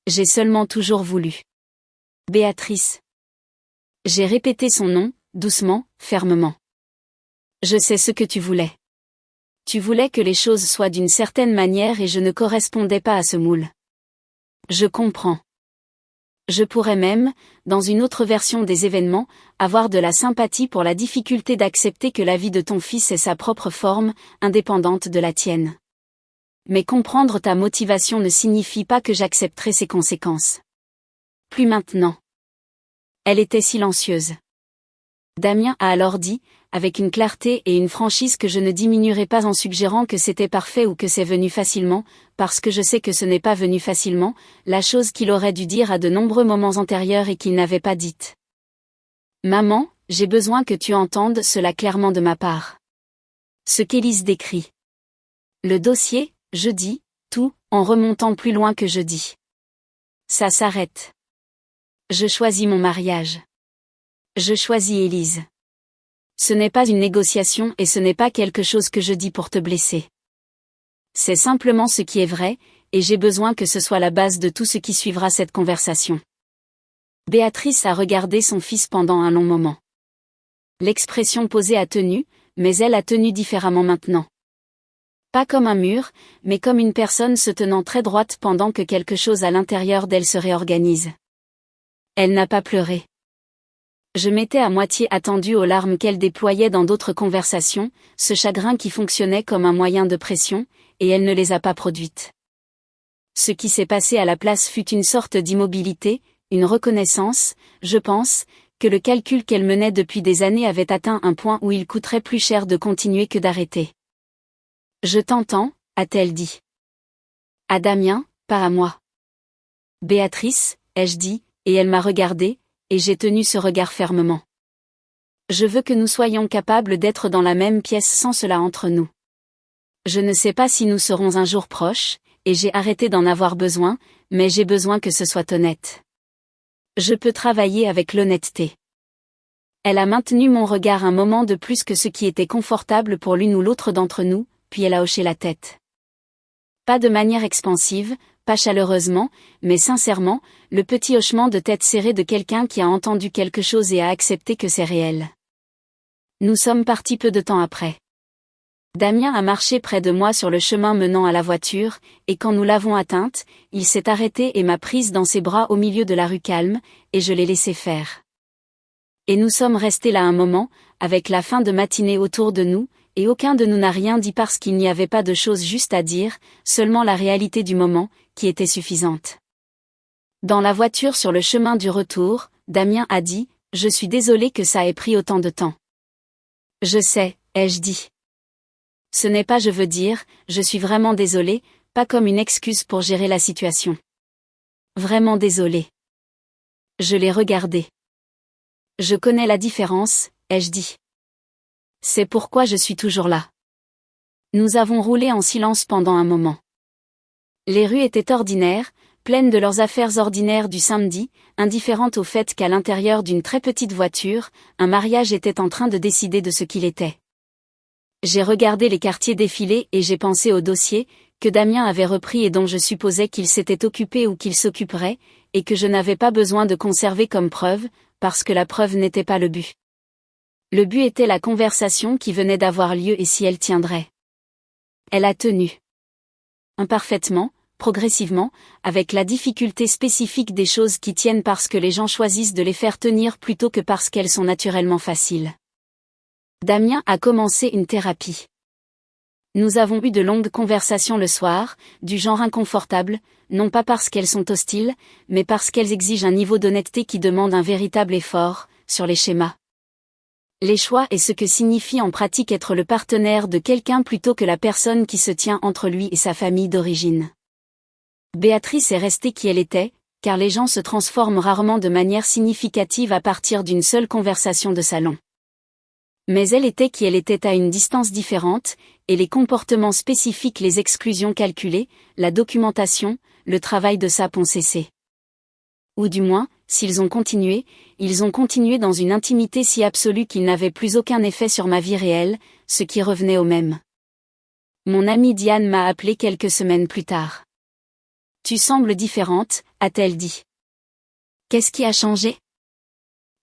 J'ai seulement toujours voulu. Béatrice. J'ai répété son nom, doucement, fermement. Je sais ce que tu voulais. Tu voulais que les choses soient d'une certaine manière et je ne correspondais pas à ce moule. Je comprends. Je pourrais même, dans une autre version des événements, avoir de la sympathie pour la difficulté d'accepter que la vie de ton fils ait sa propre forme, indépendante de la tienne. Mais comprendre ta motivation ne signifie pas que j'accepterai ses conséquences. Plus maintenant. Elle était silencieuse. Damien a alors dit, avec une clarté et une franchise que je ne diminuerai pas en suggérant que c'était parfait ou que c'est venu facilement, parce que je sais que ce n'est pas venu facilement, la chose qu'il aurait dû dire à de nombreux moments antérieurs et qu'il n'avait pas dite. Maman, j'ai besoin que tu entendes cela clairement de ma part. Ce qu'Élise décrit. Le dossier, je dis, tout, en remontant plus loin que je dis. Ça s'arrête. Je choisis mon mariage. Je choisis Élise. Ce n'est pas une négociation et ce n'est pas quelque chose que je dis pour te blesser. C'est simplement ce qui est vrai, et j'ai besoin que ce soit la base de tout ce qui suivra cette conversation. Béatrice a regardé son fils pendant un long moment. L'expression posée a tenu, mais elle a tenu différemment maintenant. Pas comme un mur, mais comme une personne se tenant très droite pendant que quelque chose à l'intérieur d'elle se réorganise. Elle n'a pas pleuré. Je m'étais à moitié attendue aux larmes qu'elle déployait dans d'autres conversations, ce chagrin qui fonctionnait comme un moyen de pression, et elle ne les a pas produites. Ce qui s'est passé à la place fut une sorte d'immobilité, une reconnaissance, je pense, que le calcul qu'elle menait depuis des années avait atteint un point où il coûterait plus cher de continuer que d'arrêter. Je t'entends, a-t-elle dit. À Damien, pas à moi. Béatrice, ai-je dit, et elle m'a regardée, et j'ai tenu ce regard fermement. Je veux que nous soyons capables d'être dans la même pièce sans cela entre nous. Je ne sais pas si nous serons un jour proches, et j'ai arrêté d'en avoir besoin, mais j'ai besoin que ce soit honnête. Je peux travailler avec l'honnêteté. Elle a maintenu mon regard un moment de plus que ce qui était confortable pour l'une ou l'autre d'entre nous, puis elle a hoché la tête. Pas de manière expansive, pas chaleureusement, mais sincèrement, le petit hochement de tête serré de quelqu'un qui a entendu quelque chose et a accepté que c'est réel. Nous sommes partis peu de temps après. Damien a marché près de moi sur le chemin menant à la voiture, et quand nous l'avons atteinte, il s'est arrêté et m'a prise dans ses bras au milieu de la rue calme, et je l'ai laissé faire. Et nous sommes restés là un moment, avec la fin de matinée autour de nous, et aucun de nous n'a rien dit parce qu'il n'y avait pas de choses justes à dire, seulement la réalité du moment, qui était suffisante. Dans la voiture sur le chemin du retour, Damien a dit, « Je suis désolé que ça ait pris autant de temps. » Je sais, ai-je dit. Ce n'est pas je veux dire, je suis vraiment désolé, pas comme une excuse pour gérer la situation. Vraiment désolé. Je l'ai regardé. Je connais la différence, ai-je dit. C'est pourquoi je suis toujours là. Nous avons roulé en silence pendant un moment. Les rues étaient ordinaires, pleines de leurs affaires ordinaires du samedi, indifférentes au fait qu'à l'intérieur d'une très petite voiture, un mariage était en train de décider de ce qu'il était. J'ai regardé les quartiers défiler et j'ai pensé au dossier, que Damien avait repris et dont je supposais qu'il s'était occupé ou qu'il s'occuperait, et que je n'avais pas besoin de conserver comme preuve, parce que la preuve n'était pas le but. Le but était la conversation qui venait d'avoir lieu et si elle tiendrait. Elle a tenu. Imparfaitement, progressivement, avec la difficulté spécifique des choses qui tiennent parce que les gens choisissent de les faire tenir plutôt que parce qu'elles sont naturellement faciles. Damien a commencé une thérapie. Nous avons eu de longues conversations le soir, du genre inconfortable, non pas parce qu'elles sont hostiles, mais parce qu'elles exigent un niveau d'honnêteté qui demande un véritable effort, sur les schémas. Les choix et ce que signifie en pratique être le partenaire de quelqu'un plutôt que la personne qui se tient entre lui et sa famille d'origine. Béatrice est restée qui elle était, car les gens se transforment rarement de manière significative à partir d'une seule conversation de salon. Mais elle était qui elle était à une distance différente, et les comportements spécifiques, les exclusions calculées, la documentation, le travail de sape ont cessé. Ou du moins, s'ils ont continué, ils ont continué dans une intimité si absolue qu'ils n'avaient plus aucun effet sur ma vie réelle, ce qui revenait au même. Mon amie Diane m'a appelé quelques semaines plus tard. « Tu sembles différente », a-t-elle dit. « Qu'est-ce qui a changé ? »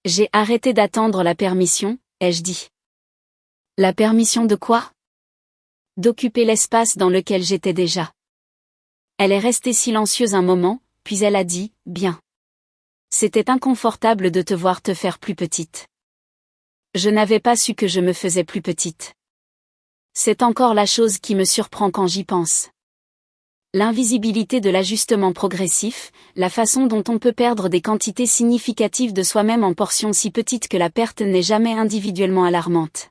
J'ai arrêté d'attendre la permission, ai-je dit. La permission de quoi ? d'occuper l'espace dans lequel j'étais déjà. Elle est restée silencieuse un moment, puis elle a dit, bien. C'était inconfortable de te voir te faire plus petite. Je n'avais pas su que je me faisais plus petite. C'est encore la chose qui me surprend quand j'y pense. L'invisibilité de l'ajustement progressif, la façon dont on peut perdre des quantités significatives de soi-même en portions si petites que la perte n'est jamais individuellement alarmante.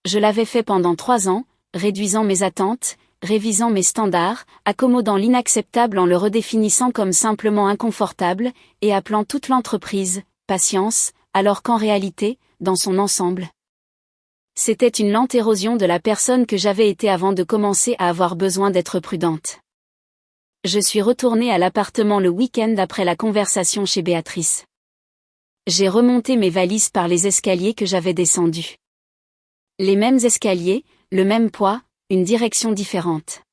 Je l'avais fait pendant 3 ans, réduisant mes attentes, révisant mes standards, accommodant l'inacceptable en le redéfinissant comme simplement inconfortable, et appelant toute l'entreprise « patience », alors qu'en réalité, dans son ensemble, c'était une lente érosion de la personne que j'avais été avant de commencer à avoir besoin d'être prudente. Je suis retournée à l'appartement le week-end après la conversation chez Béatrice. J'ai remonté mes valises par les escaliers que j'avais descendus. Les mêmes escaliers, le même poids, une direction différente.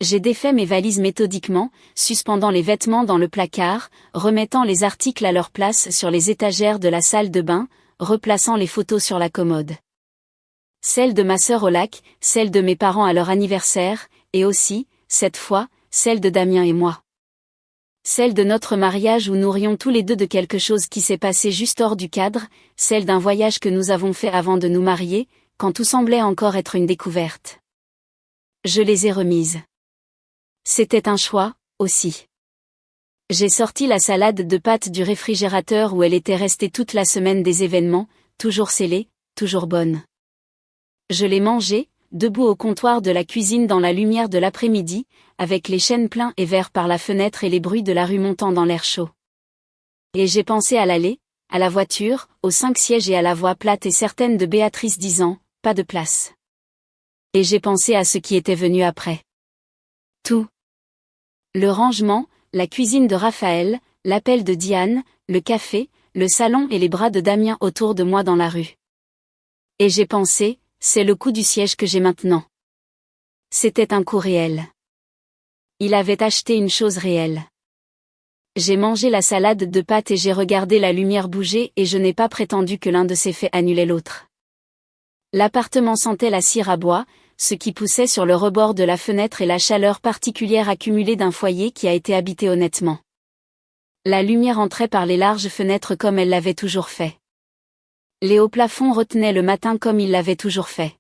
J'ai défait mes valises méthodiquement, suspendant les vêtements dans le placard, remettant les articles à leur place sur les étagères de la salle de bain, replaçant les photos sur la commode. Celle de ma sœur au lac, celle de mes parents à leur anniversaire, et aussi, cette fois, celle de Damien et moi. Celle de notre mariage où nous rions tous les deux de quelque chose qui s'est passé juste hors du cadre, celle d'un voyage que nous avons fait avant de nous marier, quand tout semblait encore être une découverte. Je les ai remises. C'était un choix, aussi. J'ai sorti la salade de pâtes du réfrigérateur où elle était restée toute la semaine des événements, toujours scellée, toujours bonne. Je l'ai mangée, debout au comptoir de la cuisine dans la lumière de l'après-midi, avec les chênes pleins et verts par la fenêtre et les bruits de la rue montant dans l'air chaud. Et j'ai pensé à l'allée, à la voiture, aux 5 sièges et à la voix plate et certaine de Béatrice disant « pas de place ». Et j'ai pensé à ce qui était venu après. Tout. Le rangement, la cuisine de Raphaël, l'appel de Diane, le café, le salon et les bras de Damien autour de moi dans la rue. Et j'ai pensé, c'est le coup du siège que j'ai maintenant. C'était un coup réel. Il avait acheté une chose réelle. J'ai mangé la salade de pâtes et j'ai regardé la lumière bouger et je n'ai pas prétendu que l'un de ces faits annulait l'autre. L'appartement sentait la cire à bois, ce qui poussait sur le rebord de la fenêtre et la chaleur particulière accumulée d'un foyer qui a été habité honnêtement. La lumière entrait par les larges fenêtres comme elle l'avait toujours fait. Les hauts plafonds retenaient le matin comme ils l'avaient toujours fait.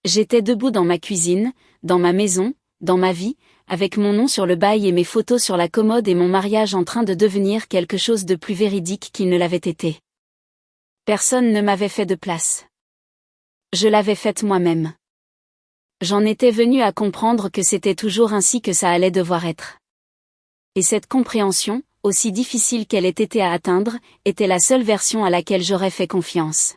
J'étais debout dans ma cuisine, dans ma maison, dans ma vie, avec mon nom sur le bail et mes photos sur la commode et mon mariage en train de devenir quelque chose de plus véridique qu'il ne l'avait été. Personne ne m'avait fait de place. Je l'avais faite moi-même. J'en étais venue à comprendre que c'était toujours ainsi que ça allait devoir être. Et cette compréhension, aussi difficile qu'elle ait été à atteindre, était la seule version à laquelle j'aurais fait confiance.